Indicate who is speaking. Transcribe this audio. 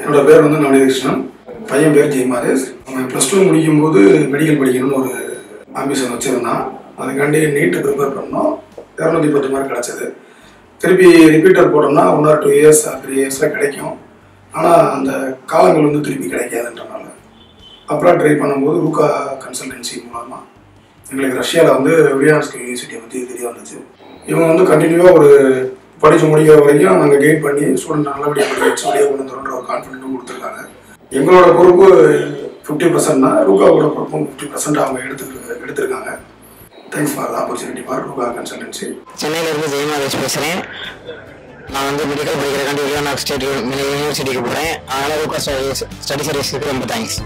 Speaker 1: என்னோட பேர் வந்து நவநீதகிருஷ்ணன், பையன் பேர் ஜெய்மாரேஷ். அவன் +2 முடிக்கும்போது மெடிக்கல் படிக்கணும்னு ஒரு ஆம்பிஷன் வச்சுருந்தான். அதுக்காண்டி நீட்டு ப்ரிப்பேர் பண்ணோம். 210 மார்க் கிடச்சிது. திருப்பி ரிப்பீட்டர் போட்டோம்னா 1 or 2 years 3 yearsல கிடைக்கும். ஆனால் அந்த காலங்கள் வந்து திருப்பி கிடைக்காதுன்றனால அப்புறம் ட்ரை பண்ணும்போது ரூகா கன்சல்டன்சி மூலமாக எங்களுக்கு ரஷ்யாவில் வந்து வில்யாம்ஸ்கி யூனிவர்சிட்டியை பற்றி தெரிய வந்துச்சு. இவங்க வந்து கண்டினியூவாக ஒரு படித்து முடிக்கிற வரைக்கும் நாங்கள் கைட் பண்ணி ஸ்டூடெண்ட் நல்லபடியாக படிக்க வச்சு வெளியே கொண்டு வந்துடும்ன்ற ஒரு கான்ஃபிடென்ட்டும் கொடுத்துருக்காங்க. எங்களோட பொறுப்பு 50%னா ரூகாவோட பொறுப்பும் 50% அவங்க எடுத்திருக்காங்க. Thanks for the opportunity for ரூகா கன்சல்டன்சி.
Speaker 2: சென்னையிலேருந்து ஜெயமாரேஷ் பேசுகிறேன். நான் வந்து மெடிக்கல் படிக்கிறக்காண்டி வில்யாம்ஸ் ஸ்டேட் யூனிவர்சிட்டிக்கு போகிறேன். அதனால் ரூகா ஸ்டடி சர்வீஸுக்கு ரொம்ப தேங்க்ஸ்.